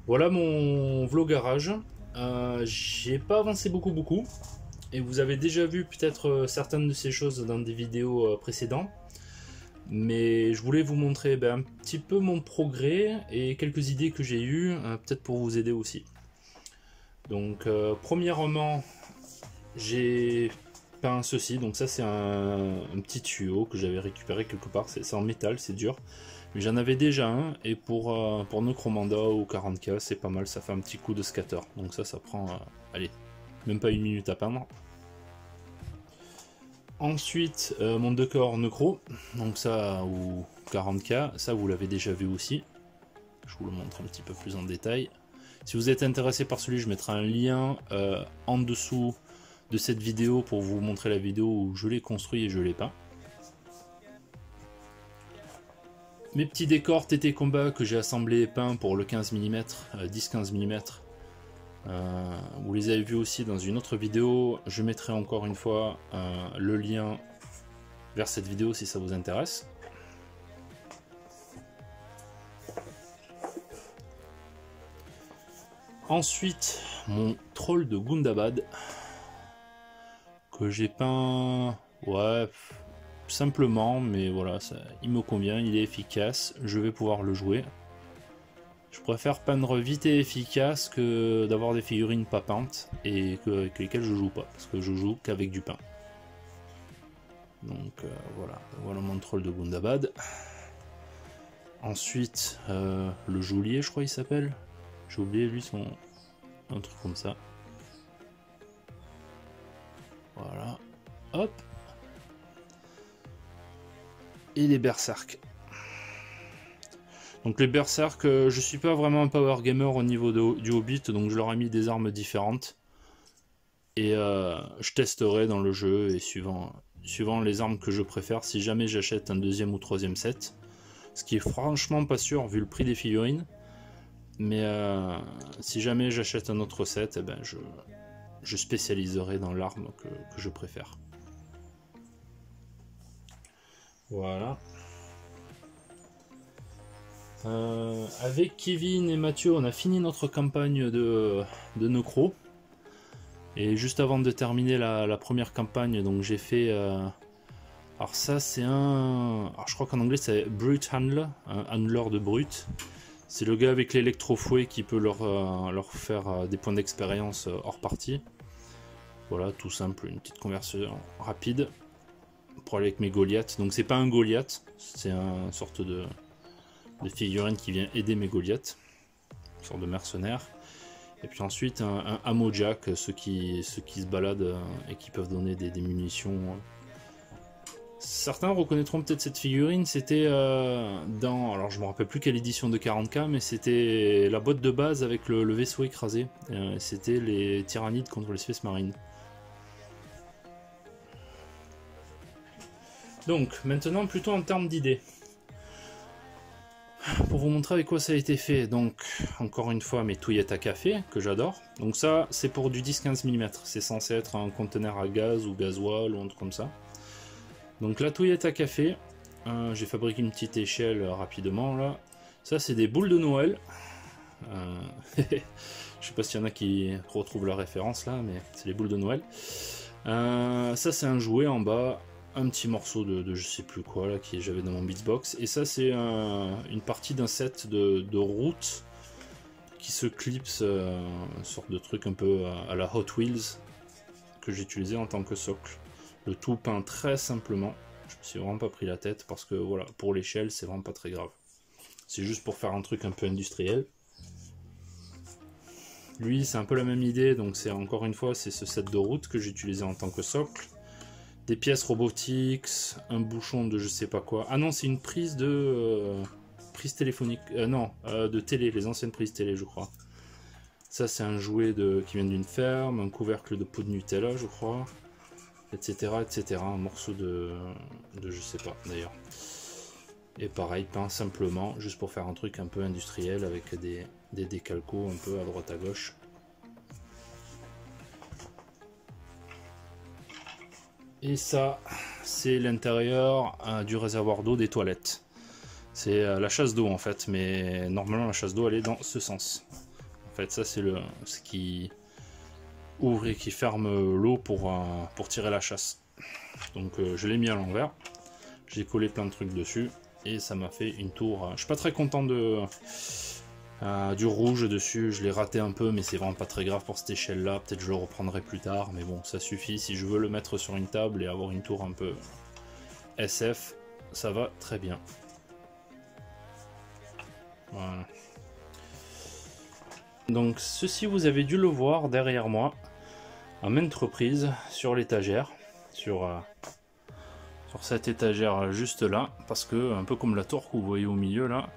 Voilà mon vlog garage. J'ai pas avancé beaucoup. Et vous avez déjà vu peut-être certaines de ces choses dans des vidéos précédentes. Mais je voulais vous montrer un petit peu mon progrès et quelques idées que j'ai eues, peut-être pour vous aider aussi. Donc premièrement, j'ai peint ceci. Donc ça c'est un petit tuyau que j'avais récupéré quelque part. C'est en métal, c'est dur. Mais j'en avais déjà un, et pour Necromanda ou 40K, c'est pas mal, ça fait un petit coup de scatter. Donc ça prend, allez, même pas une minute à peindre. Ensuite, mon décor Necro, donc ça, ou 40K, ça vous l'avez déjà vu aussi. Je vous le montre un petit peu plus en détail. Si vous êtes intéressé par celui, je mettrai un lien en dessous de cette vidéo pour vous montrer la vidéo où je l'ai construit et je l'ai peint. Mes petits décors TT Combat que j'ai assemblés et peints pour le 15 mm, 10-15 mm. Vous les avez vus aussi dans une autre vidéo. Je mettrai encore une fois le lien vers cette vidéo si ça vous intéresse. Ensuite, mon troll de Gundabad que j'ai peint, ouais, simplement, mais voilà, il me convient, il est efficace, je vais pouvoir le jouer. Je préfère peindre vite et efficace que d'avoir des figurines pas peintes et avec lesquelles je joue pas, parce que je joue qu'avec du pain. Donc voilà mon troll de Gundabad. Ensuite, le geôlier, je crois il s'appelle. J'ai oublié lui un truc comme ça. Voilà, hop. Et les berserk. Donc les berserk, je suis pas vraiment un power gamer au niveau du Hobbit, donc je leur ai mis des armes différentes. Et je testerai dans le jeu, et suivant les armes que je préfère, si jamais j'achète un deuxième ou troisième set. Ce qui est franchement pas sûr vu le prix des figurines. Mais si jamais j'achète un autre set, eh ben je spécialiserai dans l'arme que je préfère. Voilà. Avec Kevin et Mathieu, on a fini notre campagne de Necro. Et juste avant de terminer la première campagne, donc j'ai fait... alors ça c'est alors je crois qu'en anglais c'est Brute Handler, un handler de brute. C'est le gars avec l'électrofouet qui peut leur faire des points d'expérience hors partie. Voilà, tout simple, une petite conversion rapide pour aller avec mes Goliaths. Donc c'est pas un Goliath, c'est une sorte de figurine qui vient aider mes Goliaths, une sorte de mercenaire. Et puis ensuite un Ammo Jack, ceux qui se baladent et qui peuvent donner des munitions. Certains reconnaîtront peut-être cette figurine, c'était dans, alors je me rappelle plus quelle édition de 40K, mais c'était la boîte de base avec le vaisseau écrasé. C'était les Tyrannides contre les Space Marines. Donc maintenant plutôt en termes d'idées. Pour vous montrer avec quoi ça a été fait, donc encore une fois mes touillettes à café que j'adore. Donc ça c'est pour du 10-15 mm, c'est censé être un conteneur à gaz ou gasoil ou un truc comme ça. Donc la touillette à café, j'ai fabriqué une petite échelle rapidement là. Ça c'est des boules de Noël. Je sais pas s'il y en a qui retrouvent la référence là, mais c'est les boules de Noël. Ça c'est un jouet en bas. Un petit morceau de je sais plus quoi là que j'avais dans mon Beatsbox, et ça c'est une partie d'un set de routes qui se clipse, une sorte de truc un peu à la Hot Wheels que j'ai utilisé en tant que socle. Le tout peint très simplement, je me suis vraiment pas pris la tête parce que voilà, pour l'échelle c'est vraiment pas très grave, c'est juste pour faire un truc un peu industriel. Lui c'est un peu la même idée, donc c'est encore une fois c'est ce set de routes que j'ai utilisé en tant que socle. Des pièces robotiques, un bouchon de je sais pas quoi. Ah non, c'est une prise de prise téléphonique. Non, de télé, les anciennes prises télé, je crois. Ça, c'est un jouet qui vient d'une ferme, un couvercle de peau de Nutella, je crois, etc., etc. Un morceau de je sais pas d'ailleurs. Et pareil, peint simplement, juste pour faire un truc un peu industriel avec des décalcos un peu à droite à gauche. Et ça, c'est l'intérieur du réservoir d'eau des toilettes. C'est la chasse d'eau en fait, mais normalement la chasse d'eau elle est dans ce sens. fait, ça c'est ce qui ouvre et qui ferme l'eau pour tirer la chasse. Donc je l'ai mis à l'envers, j'ai collé plein de trucs dessus et ça m'a fait une tour. Je suis pas très content du rouge dessus, je l'ai raté un peu, mais c'est vraiment pas très grave pour cette échelle là, peut-être je le reprendrai plus tard, mais bon ça suffit. Si je veux le mettre sur une table et avoir une tour un peu SF, ça va très bien. Voilà. Donc ceci, vous avez dû le voir derrière moi à maintes reprises sur l'étagère, sur cette étagère juste là, parce que un peu comme la tour que vous voyez au milieu là,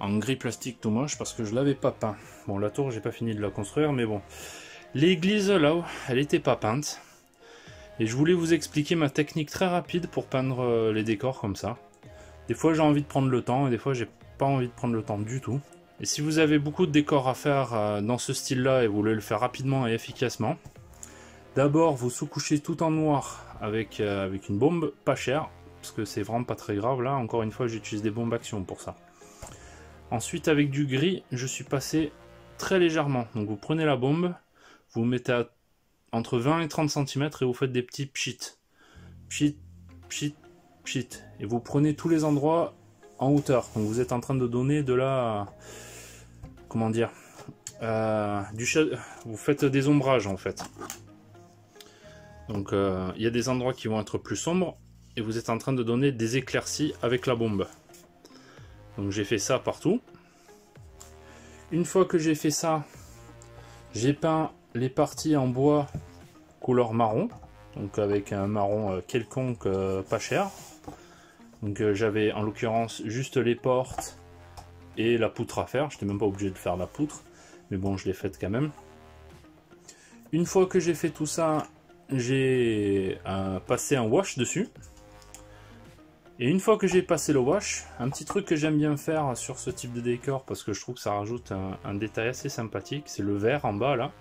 en gris plastique tout moche, parce que je l'avais pas peint. Bon, la tour j'ai pas fini de la construire, mais bon, l'église là, elle était pas peinte, et je voulais vous expliquer ma technique très rapide pour peindre les décors comme ça. Des fois j'ai envie de prendre le temps, et des fois j'ai pas envie de prendre le temps du tout. Et si vous avez beaucoup de décors à faire dans ce style là et vous voulez le faire rapidement et efficacement, d'abord vous sous-couchez tout en noir avec une bombe pas chère, parce que c'est vraiment pas très grave là, encore une fois j'utilise des bombes action pour ça. Ensuite avec du gris, je suis passé très légèrement, donc vous prenez la bombe, vous mettez entre 20 et 30 cm et vous faites des petits pchit, pchit, pchit, pchit, et vous prenez tous les endroits en hauteur, donc vous êtes en train de donner de la... comment dire, vous faites des ombrages en fait. Donc il y a des endroits qui vont être plus sombres et vous êtes en train de donner des éclaircies avec la bombe. Donc j'ai fait ça partout. Une fois que j'ai fait ça, j'ai peint les parties en bois couleur marron, donc avec un marron quelconque pas cher. Donc j'avais en l'occurrence juste les portes et la poutre à faire, je n'étais même pas obligé de faire la poutre, mais bon je l'ai faite quand même. Une fois que j'ai fait tout ça, j'ai passé un wash dessus. Et une fois que j'ai passé le wash, un petit truc que j'aime bien faire sur ce type de décor, parce que je trouve que ça rajoute un détail assez sympathique, c'est le vert en bas là.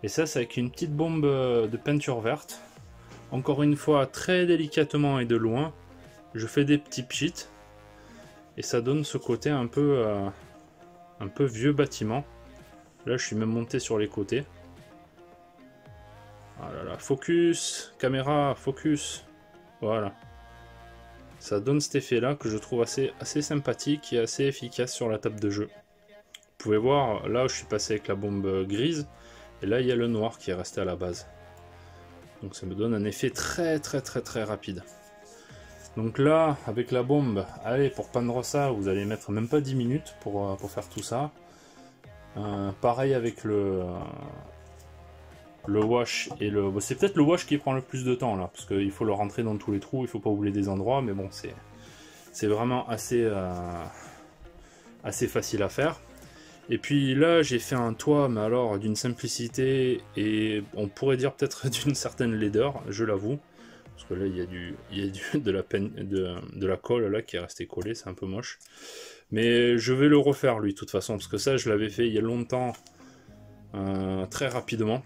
Et ça c'est avec une petite bombe de peinture verte. Encore une fois, très délicatement et de loin, je fais des petits pchits. Et ça donne ce côté un peu vieux bâtiment. Là je suis même monté sur les côtés. Ah là là, focus, caméra, focus. Voilà. Ça donne cet effet là que je trouve assez sympathique et assez efficace sur la table de jeu. Vous pouvez voir, là je suis passé avec la bombe grise. Et là il y a le noir qui est resté à la base. Donc ça me donne un effet très rapide. Donc là, avec la bombe, allez, pour peindre ça, vous allez mettre même pas 10 minutes pour faire tout ça. Pareil avec le wash et le... C'est peut-être le wash qui prend le plus de temps là, parce qu'il faut le rentrer dans tous les trous, il faut pas oublier des endroits, mais bon, c'est vraiment assez facile à faire. Et puis là, j'ai fait un toit, mais alors d'une simplicité et on pourrait dire peut-être d'une certaine laideur, je l'avoue. Parce que là, il y a de la colle là qui est restée collée, c'est un peu moche. Mais je vais le refaire lui, de toute façon, parce que ça, je l'avais fait il y a longtemps, très rapidement.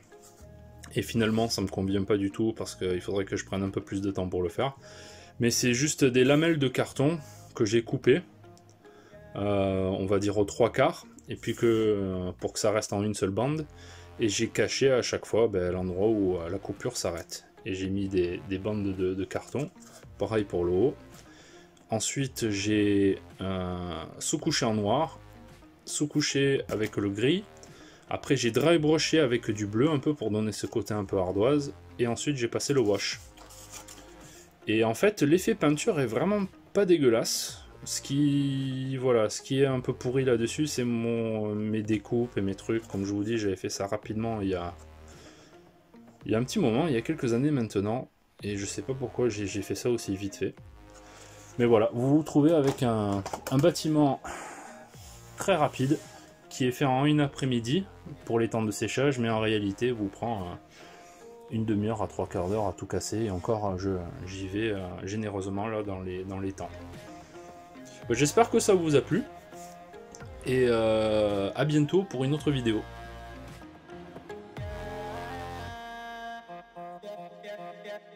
Et finalement, ça me convient pas du tout, parce qu'il faudrait que je prenne un peu plus de temps pour le faire. Mais c'est juste des lamelles de carton que j'ai coupées, on va dire aux 3/4, et puis pour que ça reste en une seule bande. Et j'ai caché à chaque fois l'endroit où la coupure s'arrête. Et j'ai mis des bandes de carton, pareil pour le haut. Ensuite j'ai sous-couché en noir, sous-couché avec le gris. Après j'ai dry brushé avec du bleu un peu pour donner ce côté un peu ardoise. Et ensuite j'ai passé le wash. Et en fait l'effet peinture est vraiment pas dégueulasse. Ce qui est un peu pourri là-dessus, c'est mes découpes et mes trucs. Comme je vous dis, j'avais fait ça rapidement il y a un petit moment, il y a quelques années maintenant, et je sais pas pourquoi j'ai fait ça aussi vite fait. Mais voilà, vous vous trouvez avec un bâtiment très rapide, qui est fait en une après-midi pour les temps de séchage, mais en réalité vous prend une demi-heure à 3/4 d'heure à tout casser, et encore j'y vais généreusement là dans les temps. J'espère que ça vous a plu, et à bientôt pour une autre vidéo.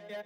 Yeah.